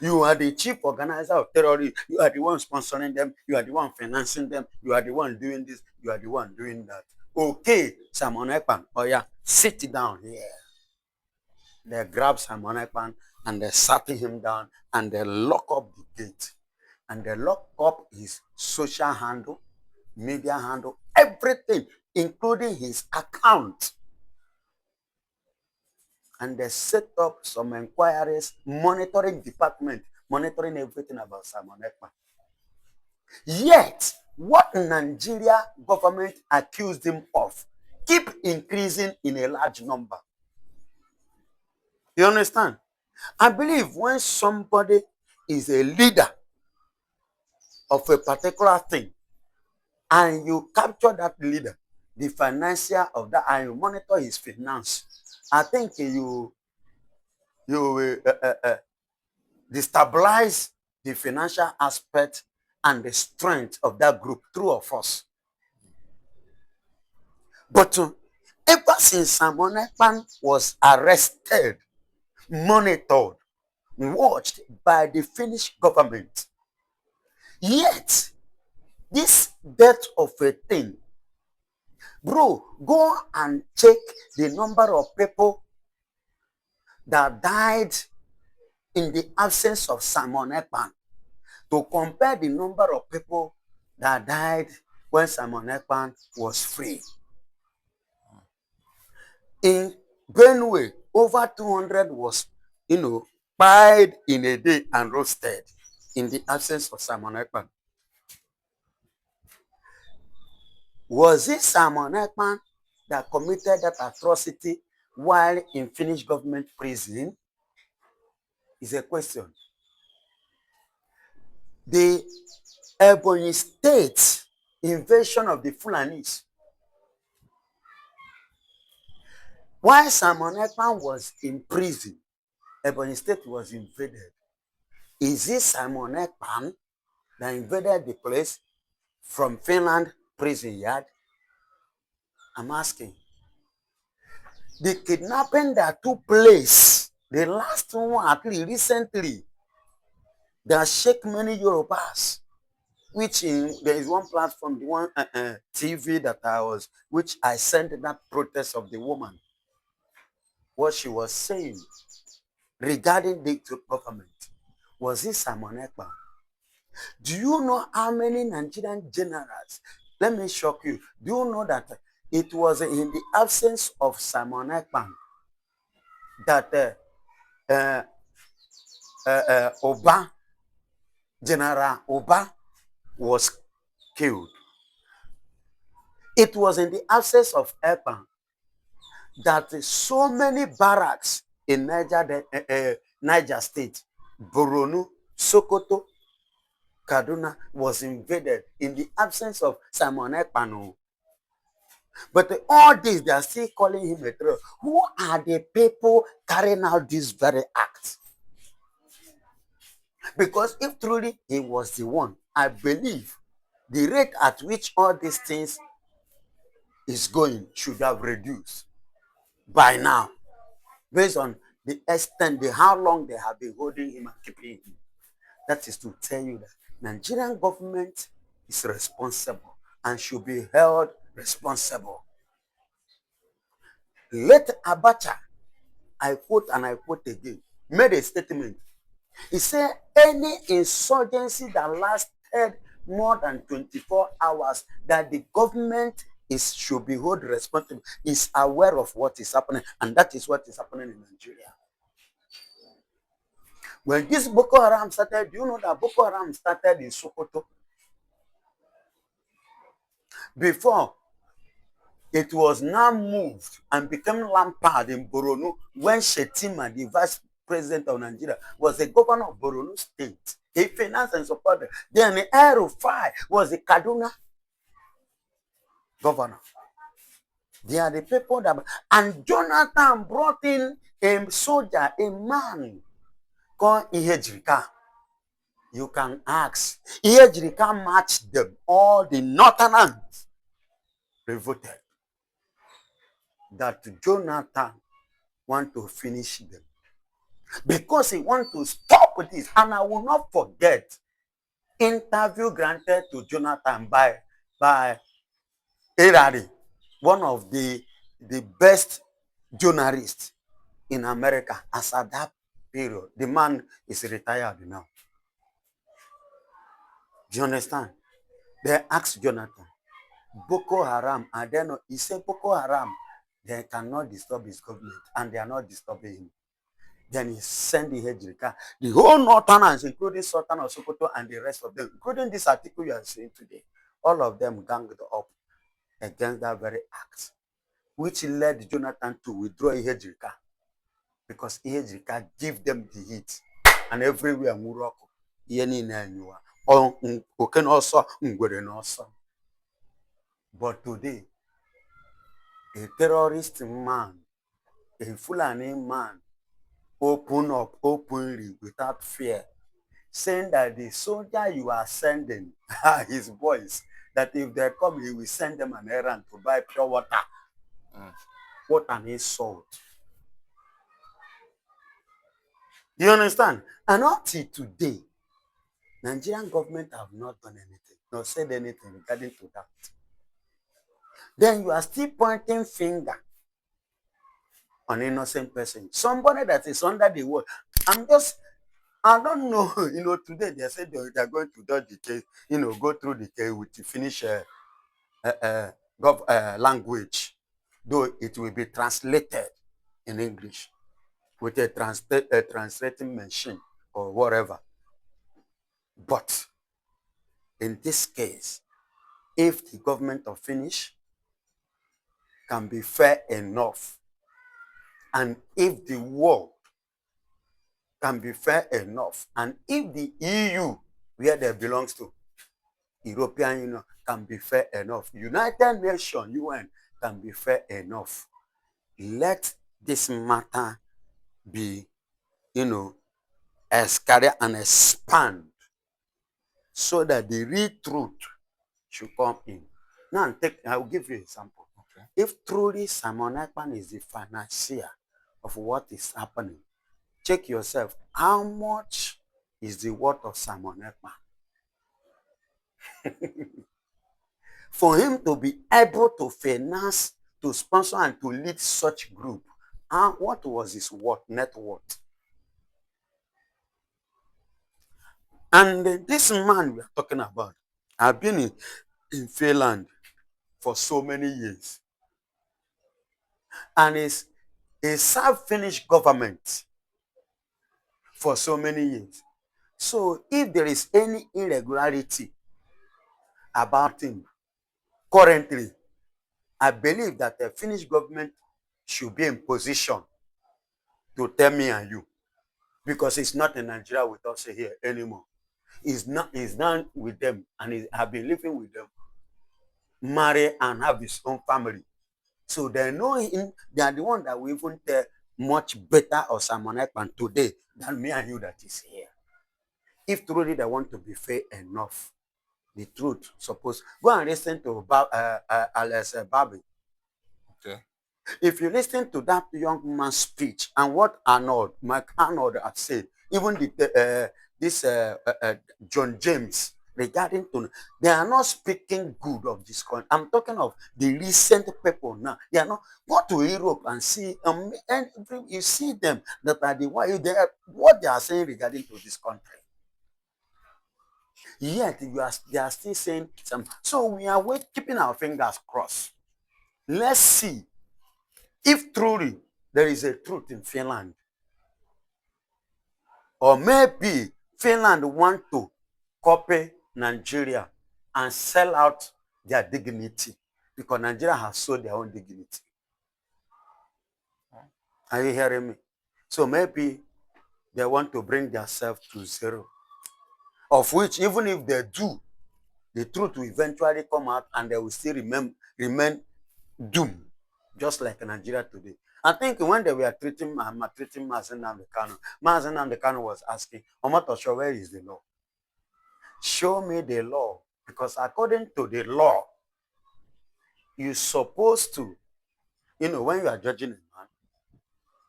You are the chief organizer of terrorists. You are the one sponsoring them. You are the one financing them. You are the one doing this. You are the one doing that. Okay, Simon Ekpa, oh yeah, sit down here. They grab Simon Ekpa and they sat him down and they lock up the gate. And they lock up his social handle, media handle, everything, including his account. And they set up some inquiries, monitoring department, monitoring everything about Simon Ekpa. Yet, what Nigeria government accused him of keep increasing in a large number. You understand? I believe when somebody is a leader of a particular thing and you capture that leader, the financier of that, and you monitor his finance, I think you will destabilize the financial aspect and the strength of that group, true or false. But ever since Simon Ekpa was arrested, monitored, watched by the Finnish government, yet this death of a thing, bro, go and check the number of people that died in the absence of Simon Ekpa to compare the number of people that died when Simon Ekpa was free. In Benue, over 200 was, died in a day and roasted in the absence of Simon Ekpa. Was it Simon Ekpa that committed that atrocity while in Finnish government prison? Is a question. The Ebonyi State invasion of the Fulanis. While Simon Ekpa was in prison, Ebonyi State was invaded. Is it Simon Ekpa that invaded the place from Finland prison yard? I'm asking. The kidnapping that took place, the last one at least recently, that shake many Yorubas, which there is one platform, the one TV that which I sent that protest of the woman, what she was saying regarding the government. Was it Simon Ekpa? Do you know how many Nigerian generals? Let me shock you. Do you know that it was in the absence of Simon Ekpa that Oba, General Oba, was killed? It was in the absence of Ekpa that so many barracks in Niger State, Borno, Sokoto, Kaduna was invaded in the absence of Simon Ekpa. But all this, they are still calling him a terrorist. Who are the people carrying out this very act? Because if truly he was the one, I believe the rate at which all these things is going should have reduced by now, based on the extent, how long they have been holding him and keeping him. That is to tell you that Nigerian government is responsible and should be held responsible. Let Abacha, I quote and I quote again, made a statement. He said, any insurgency that lasted more than 24 hours, that the government should be held responsible, is aware of what is happening, and that is what is happening in Nigeria. When this Boko Haram started, do you know that Boko Haram started in Sokoto? Before, it was now moved and became rampant in Borno when Shetima, the vice president of Nigeria, was the governor of Borno State. He financed and supported. Then the El-Rufai was the Kaduna governor. They are the people that... And Jonathan brought in a soldier, a man called Ihejrika. You can ask. Ihejrika matched them. All the northerners revolted. That Jonathan want to finish them. because he wants to stop this. And I will not forget interview granted to Jonathan by Harari, one of the best journalists in America as at that period. The man is retired now. Do you understand? They asked Jonathan, Boko Haram, and then he said Boko Haram, they cannot disturb his government, and they are not disturbing him. Then he sent the Hejrika, the whole Northerners, including Sultan of Sokoto and the rest of them, including this article you are seeing today, all of them ganged up against that very act, which led Jonathan to withdraw Hejrika, because Hejrika gave them the heat, and everywhere Morocco, but today, a terrorist man, a Fulani man, open up openly without fear, saying that the soldier you are sending are his boys, that if they come, he will send them an errand to buy pure water. What an insult. You understand? And up till today, Nigerian government have not done anything, nor said anything regarding to that. Then you are still pointing finger on innocent person. Somebody that is under the world. I don't know, today they said they are going to do the case, go through the case with the Finnish language, though it will be translated in English with a translating machine or whatever. But in this case, if the government of Finnish can be fair enough, and if the world can be fair enough, and if the EU, where they belongs to, European Union, can be fair enough, United Nations, UN, can be fair enough, let this matter be, escalate and expand so that the real truth should come in. Now, I will give you an example. Okay. If truly Simon Ekpa is the financier of what is happening, check yourself. How much is the worth of Simon Ekpa? For him to be able to finance, to sponsor, and to lead such group, what was his net worth? And this man we are talking about, I've been in Finland for so many years, and he served Finnish government for so many years. So if there is any irregularity about him currently, I believe that the Finnish government should be in position to tell me and you, because it's not in Nigeria with us here anymore. He's not with them, and he have been living with them, marry and have his own family. So they know him. They are the one that will even tell much better of Simon Ekpa today than me and you that is here. If truly they want to be fair enough, the truth suppose go and listen to Alex Babi. Okay. If you listen to that young man's speech and what Mike Arnold have said, even John James regarding to, they are not speaking good of this country. I'm talking of the recent people now. They are not. Go to Europe and see, and you see them that are what they are saying regarding to this country. Yet they are still saying some. So we are keeping our fingers crossed. Let's see if truly there is a truth in Finland, or maybe Finland want to copy Nigeria and sell out their dignity, because Nigeria has sold their own dignity. Are you hearing me? So maybe they want to bring themselves to zero, of which even if they do, the truth will eventually come out and they will still remain doomed, just like Nigeria today. I think when they were maltreating Nnamdi Kanu, Nnamdi Kanu was asking, Omotosho, where is the law? Show me the law. Because according to the law, you're supposed to, when you are judging a man,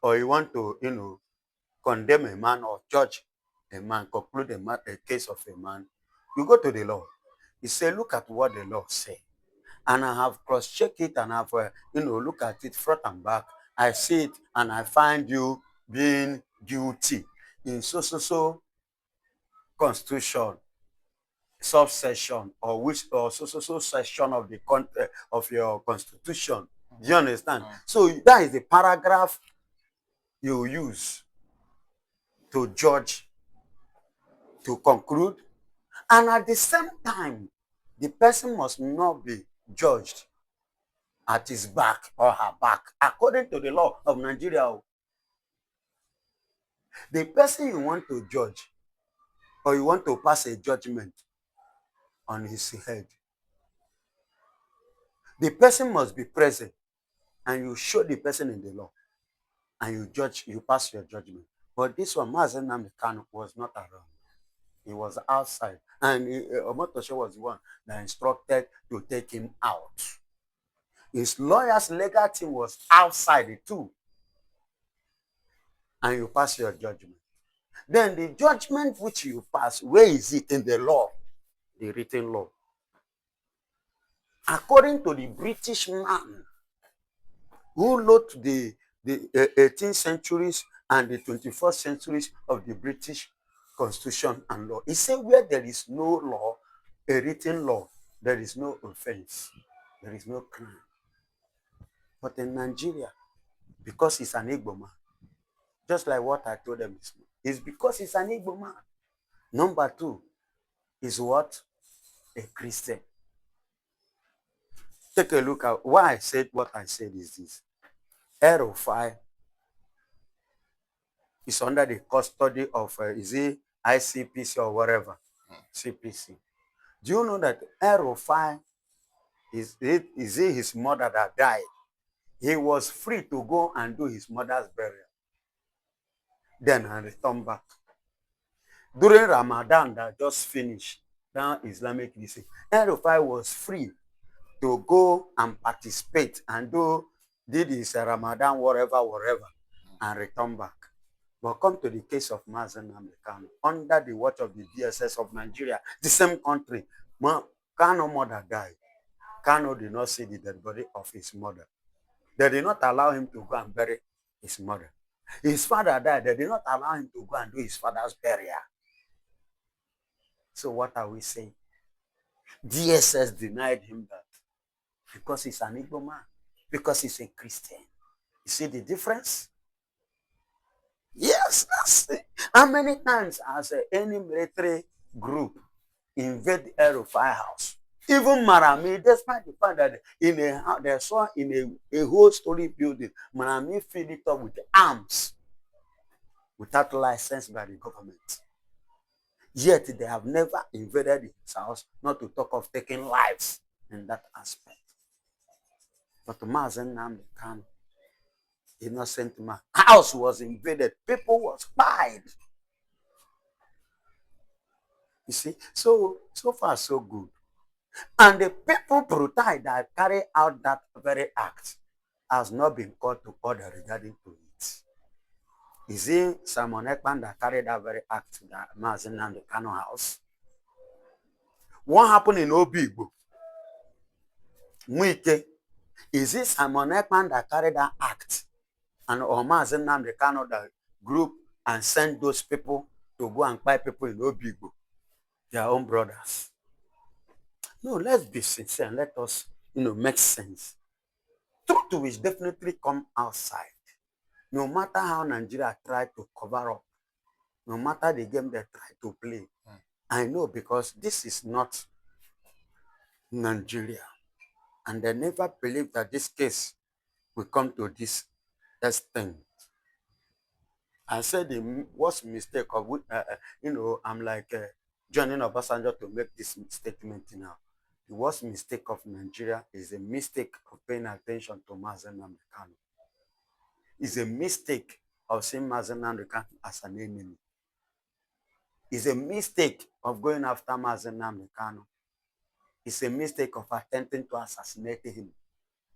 or you want to, condemn a man or judge a man, conclude a case of a man, you go to the law. You say, look at what the law say. And I have cross-checked it and have, look at it front and back. I see it and I find you being guilty in so constitution, subsection, or so section of the of your constitution. Do you understand? So that is the paragraph you use to judge, to conclude, and at the same time, the person must not be judged at his back or her back, according to the law of Nigeria. The person you want to judge or you want to pass a judgment on his head, the person must be present and you show the person in the law and you judge, you pass your judgment. But this one, Nnamdi Kanu, was not around. He was outside. And Omotosho was the one that instructed to take him out. His lawyer's legal team was outside too. And you pass your judgment. Then the judgment which you pass, where is it in the law? The written law. According to the British man who wrote the 18th centuries and the 21st centuries of the British Constitution and law, he said where there is no law, a written law, there is no offense, there is no crime. But in Nigeria, because he's an Igbo man, just like what I told them, it's because he's an Igbo man. Number two is what? A Christian. Take a look at why I said what I said is this. Erufai is under the custody of, is it ICPC or whatever? CPC. Do you know that Erufai is it his mother that died? He was free to go and do his mother's burial. Then I return back. During Ramadan that just finished, now Islamic District, Erufai was free to go and participate and did his Ramadan whatever, and return back. But come to the case of Nnamdi Kanu, under the watch of the DSS of Nigeria, the same country, Kanu mother died. Kanu did not see the dead body of his mother. They did not allow him to go and bury his mother. His father died. They did not allow him to go and do his father's burial. So what are we saying? DSS denied him that because he's an Igbo man, because he's a Christian. You see the difference? Yes, that's it. How many times has any military group invade Erufai house? Even Marami, despite the fact that they saw in a whole story building, Marami filled it up with arms without license by the government. Yet they have never invaded his house, not to talk of taking lives in that aspect. But Nnamdi Kanu, innocent man, house was invaded, people was died. You see, so far so good. And the people brutal that carry out that very act has not been called to order regarding to it. Is it Simon Ekpa that carried that very act that Nnamdi Kanu house? What happened in Obigbo? Mwike. Is it Simon Ekpa that carried that act? And Nnamdi Kanu that group and send those people to go and buy people in Obigbo, their own brothers? No, let's be sincere and let us, make sense. Truth will definitely come outside. No matter how Nigeria try to cover up, no matter the game they try to play. I know because this is not Nigeria. And they never believe that this case will come to this extent. I said the worst mistake of, I'm like joining Obasanjo to make this statement now. The worst mistake of Nigeria is a mistake of paying attention to Nnamdi Kanu. It's a mistake of seeing Nnamdi Kanu as an enemy. It's a mistake of going after Nnamdi Kanu. It's a mistake of attempting to assassinate him.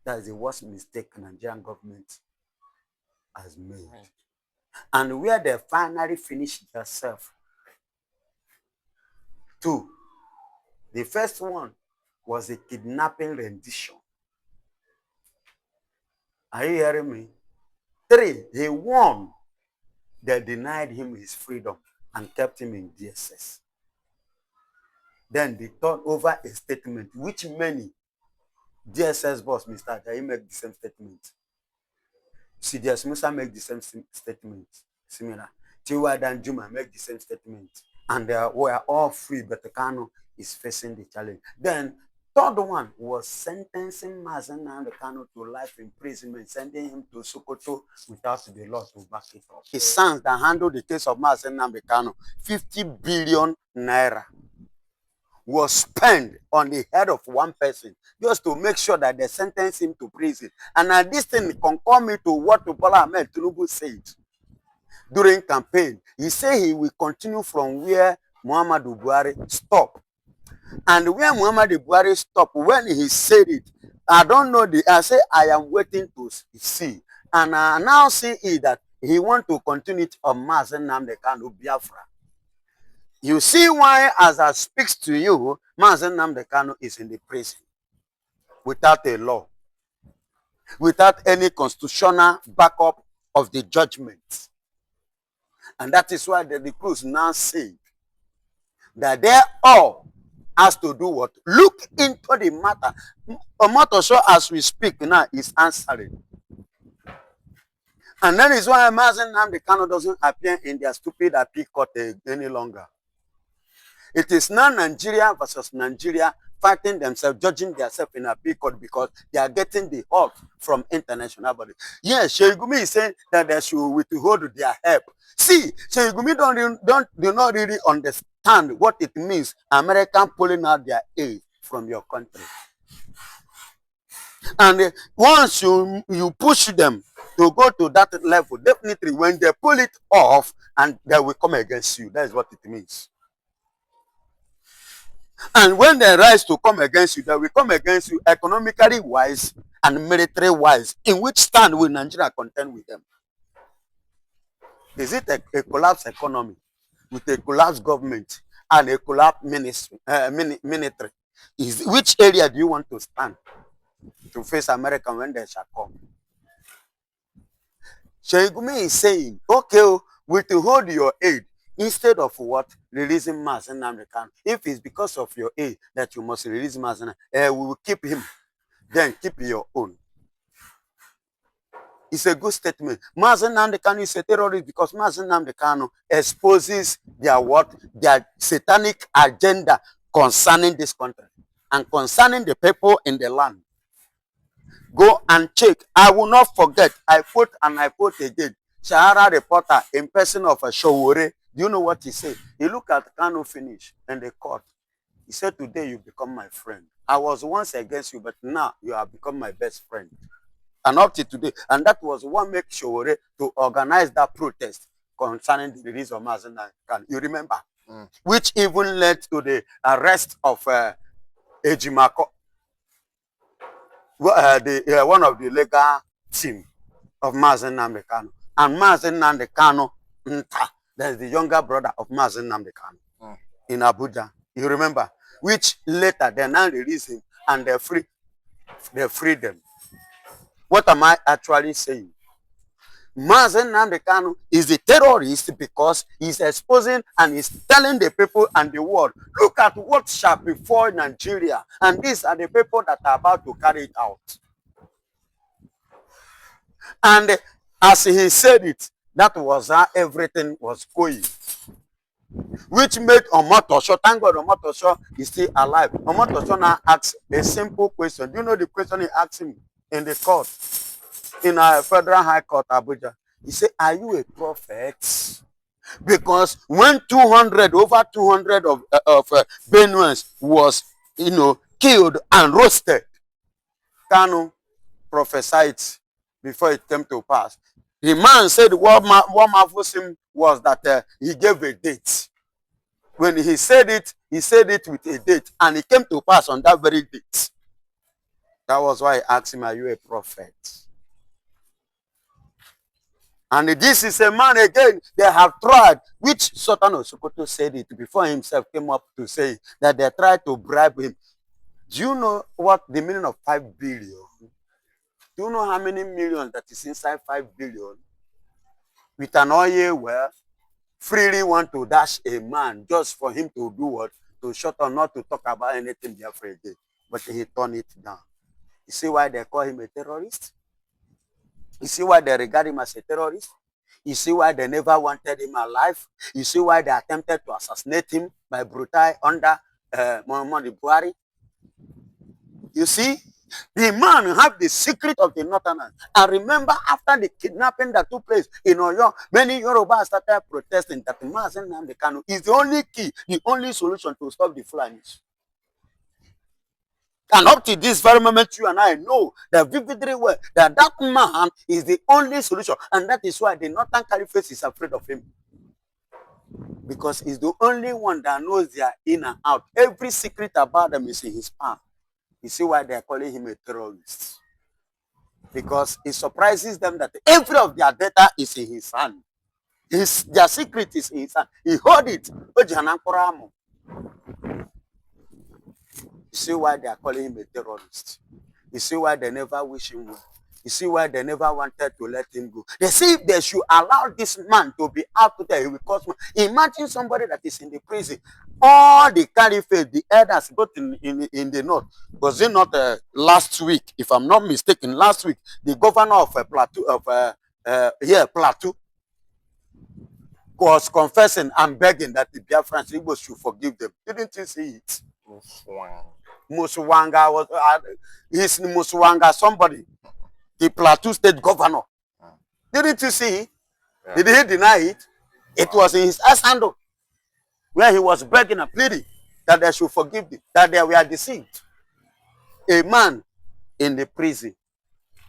That is the worst mistake the Nigerian government has made. Right. and where they finally finished themselves. Two, the first one was a kidnapping rendition. Are you hearing me? Three, he won. They denied him his freedom and kept him in DSS. Then they turned over a statement, which many DSS boss, Mr. Ajayi, make the same statement. CDS Musa make the same statement. Similar. Tiwa Dan Juma make the same statement. And we are all free, but Kanu is facing the challenge. Then third one was sentencing Mazen Nnamdi Kanu to life imprisonment, sending him to Sokoto without the law to back it up. His sons that handled the case of Mazen Nnamdi Kanu, 50 billion naira was spent on the head of one person just to make sure that they sentence him to prison. And this thing concur me to what Bola Ahmed Tinubu said during campaign. He said he will continue from where Muhammadu Buhari stopped. And where Muhammadu Buhari stopped, when he said it, I don't know, I say I am waiting to see. And I now see it that he want to continue it on Mazen Nnamdi Kanu Biafra. You see why, as I speak to you, Mazen Nnamdi Kanu is in the prison without a law, without any constitutional backup of the judgment. And that is why the Cruz now say that they all has to do what? Look into the matter. Omotosho, as we speak now, is answering. And that is why Mazen Nnamdi Kanu doesn't appear in their stupid appeal court any longer. It is now Nigeria versus Nigeria fighting themselves, judging themselves in a appeal court because they are getting the help from international bodies. Yes, Sheigumi is saying that they should withhold their help. See, Sheigumi do not really understand what it means, American pulling out their aid from your country. And once you push them to go to that level, definitely when they pull it off, and they will come against you. That is what it means. And when they rise to come against you, they will come against you economically wise and military wise. In which stand will Nigeria contend with them? Is it a collapsed economy with a collapsed government and a collapsed military? Which area do you want to stand to face America when they shall come? Sheigumi is saying, okay, withhold your aid. Instead of what? Releasing Mazen Nnamdi Kanu. If it's because of your aid that you must release Mazen, we will keep him. Then keep your own. It's a good statement. Mazen Nnamdi Kanu is a terrorist because Mazen Nnamdi Kanu exposes their satanic agenda concerning this country and concerning the people in the land. Go and check. I will not forget. I quote and I quote again. Sahara reporter in person of a Showore. Do you know what he said? He looked at Kanu finish in the court. He said, today you become my friend. I was once against you, but now you have become my best friend. And up to today. And that was what made Showore to organize that protest concerning the release of Mazen Nnamdi Kanu. You remember? Which even led to the arrest of Ejimako, one of the legal team of Mazen Nnamdi Kanu. And Mazen Nnamdi Kanu, that is the younger brother of Mazen Nnamdi Kanu in Abuja. You remember? Which later they now release him and they free them. What am I actually saying? Mazen Nnamdi Kanu is a terrorist because he's exposing and he's telling the people and the world, look at what shall befall Nigeria. And these are the people that are about to carry it out. And as he said it, that was how everything was going. Which made Omotosho, thank God Omotosho is still alive. Omotosho now asks a simple question. Do you know the question he asked him in the court? In a federal high court, Abuja. He said, are you a prophet? Because when over 200 of Benuans was, killed and roasted, Kanu prophesied before it came to pass. The man said what marvels him was that he gave a date. When he said it with a date, and it came to pass on that very date. That was why I asked him, are you a prophet? And this is a man again, they have tried, which Sultan of Sokoto said it before himself came up to say that they tried to bribe him. Do you know what the meaning of 5 billion? Do you know how many millions that is inside 5 billion? With an oil well, freely want to dash a man just for him to do what? To shut up, not to talk about anything Biafra again. But he turned it down. You see why they call him a terrorist? You see why they regard him as a terrorist? You see why they never wanted him alive? You see why they attempted to assassinate him by brutality under Muhammad Buhari? You see, the man have the secret of the northerners. And remember, after the kidnapping that took place in Oyo, many Yorubas started protesting that Nnamdi Kanu is the only key, the only solution to stop the Fulanis. And up to this very moment, you and I know that vividly well that that man is the only solution. And that is why the Northern Caliphate is afraid of him. Because he's the only one that knows their in and out. Every secret about them is in his palm. You see why they're calling him a terrorist. Because it surprises them that every of their data is in his hand. Their secret is in his hand. He hold it. You see why they are calling him a terrorist. You see why they never wish him well. You see why they never wanted to let him go. They say if they should allow this man to be out there, he will cause more. Imagine somebody that is in the prison. All the caliphate, the elders, both in the north. Was it not last week, if I'm not mistaken, last week, the governor of Plateau was confessing and begging that the Biafrans Igbos should forgive them. Didn't you see it? Muswanga was he's Muswanga, somebody, the Plateau State governor. Didn't you see? Yeah. Did he deny it? It was in his ass handle where he was begging and pleading that they should forgive them, that they were deceived. A man in the prison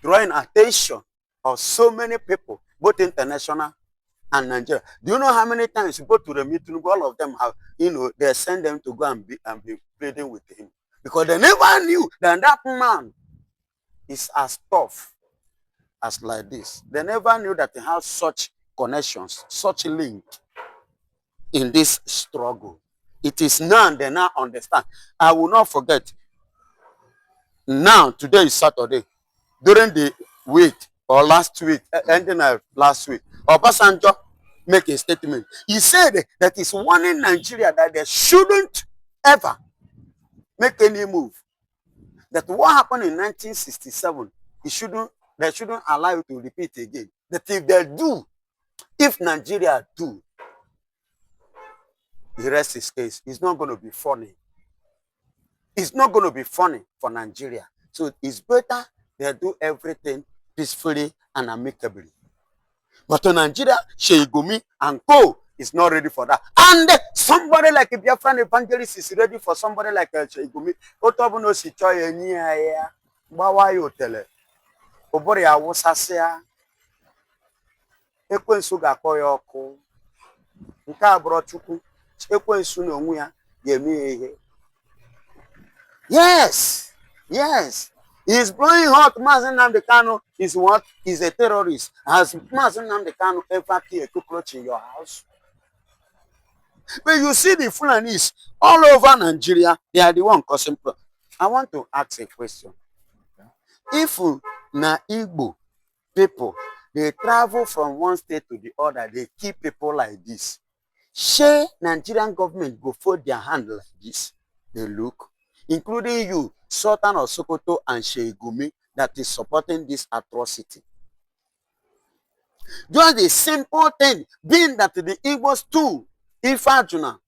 drawing attention of so many people, both international and Nigeria. Do you know how many times you go to the meeting? All of them have, they send them to go and be pleading with him. Because they never knew that that man is as tough as like this. They never knew that he has such connections, such link in this struggle. It is now they now understand. I will not forget. Now, today is Saturday. During the week or last week, ending last week, Obasanjo make a statement. He said that he's warning Nigeria that they shouldn't ever make any move. That what happened in 1967, they shouldn't allow it to repeat again. That if they do, if Nigeria do, the rest is case. It's not going to be funny. It's not going to be funny for Nigeria. So it's better they do everything peacefully and amicably. But in Nigeria, Sheigumi and Co is not ready for that. And somebody like a Biafran evangelist is ready for somebody like Sheigumi. Otobuno si choye ni ya bawa yotele. Obori ya wusasea. Ekwensu ga-akọ ya ọkụ. Nke abụrụ Chukwu. Ekwensu na onwe ya ga-eme ihe. Yes. Yes. He's blowing hot. Nnamdi Kanu is what? He's a terrorist. Has Nnamdi Kanu ever killed a cockroach in your house? But you see the Fulanis all over Nigeria, they are the one causing problems. I want to ask a question. If na Igbo people, they travel from one state to the other, they keep people like this. Shey Nigerian government go fold their hand like this? They look, including you, Sultan of Sokoto and Sheigumi, that is supporting this atrocity. Just the simple thing, being that the Igbos too, Ifajuna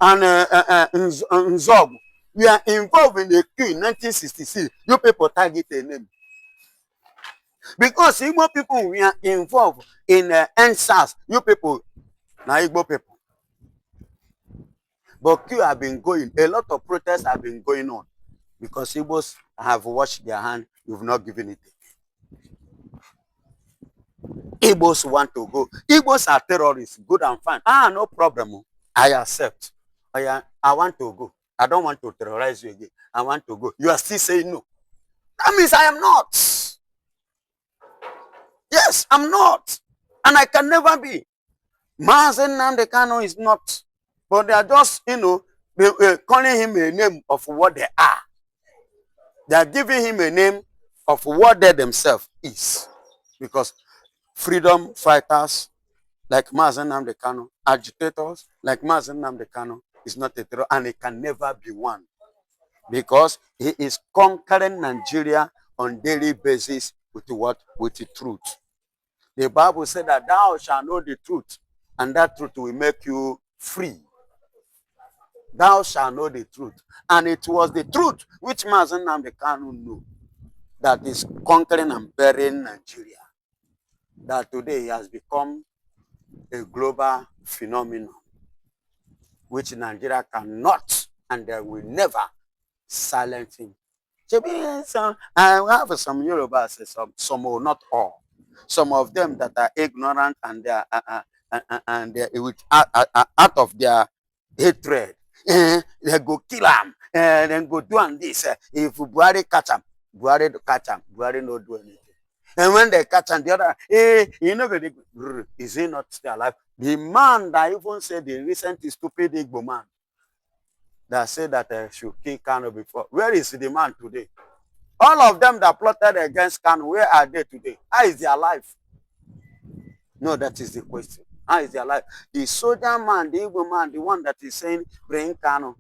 and Nzog, we are involved in the coup in 1966. You people target a name. Because Igbo people, we are involved in NSAS. You people, now Igbo people. But coup have been going. A lot of protests have been going on. Because Igbos have washed their hand. You've not given it. Igbos want to go. Igbos are terrorists. Good and fine. No problem. I accept. I want to go. I don't want to terrorize you again. I want to go. You are still saying no. That means I am not. Yes, I'm not. And I can never be. Mazen Nnamdi Kanu is not. But they are just, calling him a name of what they are. They are giving him a name of what they themselves is. Because freedom fighters like Mazen Nnamdi Kanu, agitators like Mazen Nnamdi Kanu is not a terror, and it can never be one. Because he is conquering Nigeria on daily basis with what? With the truth. The Bible said that thou shalt know the truth, and that truth will make you free. Thou shalt know the truth. And it was the truth which Mazen Nnamdi Kanu knew that is conquering and burying Nigeria. That today he has become a global phenomenon which Nigeria cannot and they will never silence him. I have some Yorubas, some will not all. Some of them that are ignorant and they are and they out of their hatred, they go kill him, and then go do and this. If Buhari catch him, Buhari no do anything. And when they catch him, the other, is he not still alive? The man that even said the recent stupid Igbo man that said that should kill Kano before, where is the man today? All of them that plotted against Kanu, where are they today? How is their life? No, that is the question. How is their life? The soldier man, the Igbo man, the one that is saying, bring Kanu,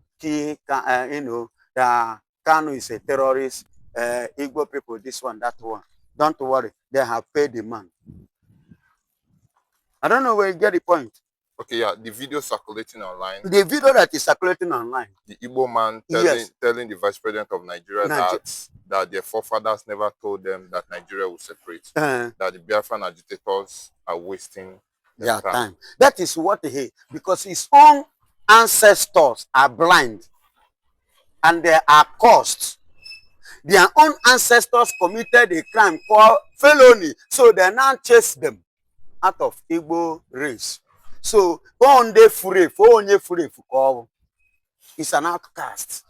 that Kanu is a terrorist, Igbo people, this one, that one. Don't worry, they have paid the man. I don't know where you get the point. Okay, yeah, the video circulating online. The video that is circulating online. The Igbo man telling the vice president of Nigeria that their forefathers never told them that Nigeria will separate. That the Biafran agitators are wasting their time. That is what he, because his own ancestors are blind and they are cursed. Their own ancestors committed a crime called felony, so they now chase them out of Igbo race. So, it's an outcast.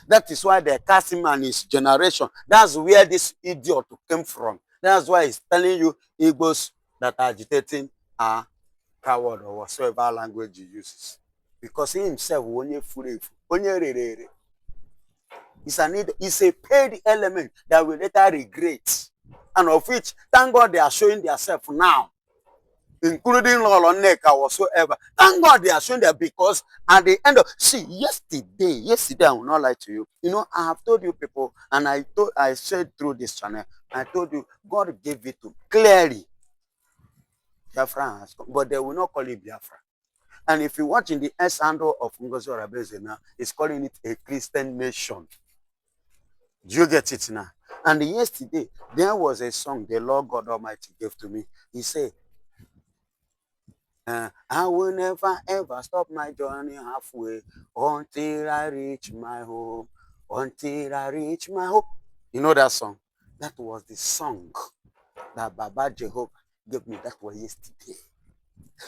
That is why they cast him and his generation. That's where this idiot came from. That's why he's telling you Igbos that are agitating are coward or whatsoever language he uses. Because he himself, it's a paid element that will later regret. And of which, thank God they are showing themselves now. Including Lolo Neka whatsoever. Thank God they are showing that, because at the end of yesterday, I will not lie to you. I have told you people, and I said through this channel, I told you God gave it to clearly. Biafra has come, but they will not call it Biafra. And if you watch in the S handle of Ngozi Orabeze now, it's calling it a Christian nation. Do you get it now? And yesterday, there was a song the Lord God Almighty gave to me. He said, I will never ever stop my journey halfway until I reach my home. Until I reach my home. You know that song? That was the song that Baba Jehovah gave me. That was yesterday.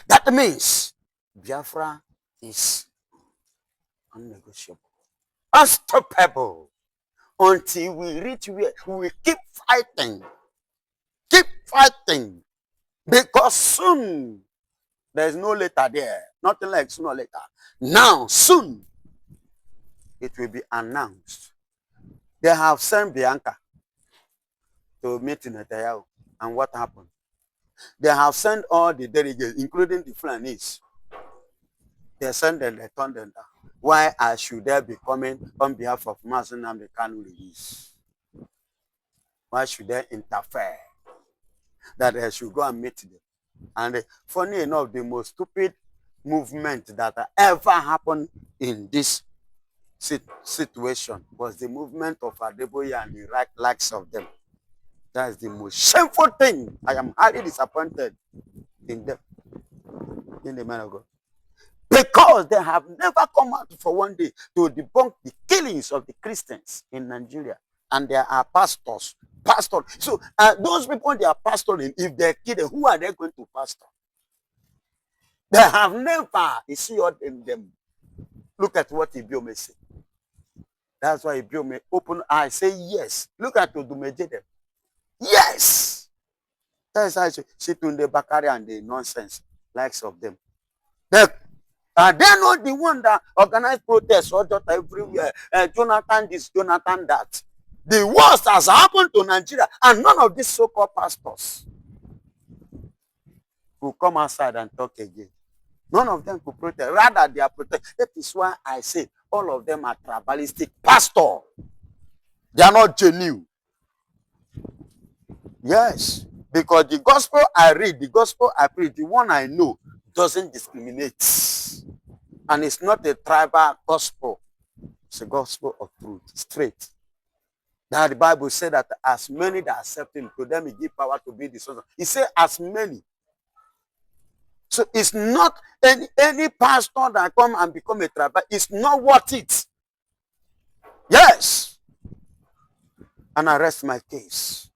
That means Biafra is unnegotiable, unstoppable, until we reach where we keep fighting. Keep fighting. Because soon, there's no later there. Nothing like sooner or later. Now, soon, it will be announced. They have sent Bianca to meet Netanyahu. And what happened? They have sent all the delegates, including the Fulanis. They sent them, they turned them down. Why should they be coming on behalf of Mazen Nnamdi Kanu release? Why should they interfere? That they should go and meet them. And funny enough, the most stupid movement that ever happened in this situation was the movement of Adeboye and the likes of them. That is the most shameful thing. I am highly disappointed in them, in the man of God. Because they have never come out for one day to debunk the killings of the Christians in Nigeria. And there are pastors. So those people, they are pastoring. If they kill them, who are they going to pastor? They have never, you see all them. Look at what Ibiome said. That's why Ibiome open eyes, say yes. Look at Odumeje them. Yes. That is how Shitunde Bakari and the nonsense likes of them. They're not the one that organize protests or just everywhere. Jonathan this, Jonathan that. The worst has happened to Nigeria, and none of these so-called pastors will come outside and talk again. None of them could protest. Rather, they are protect. That is why I say all of them are tribalistic pastors. They are not genuine. Yes, because the gospel I read, the gospel I preach, the one I know, doesn't discriminate. And it's not a tribal gospel. It's a gospel of truth, straight. Now the Bible said that as many that accept him, to them he give power to be the sons of. He said as many. So it's not any pastor that come and become a tribal. It's not worth it. Yes. And I rest my case.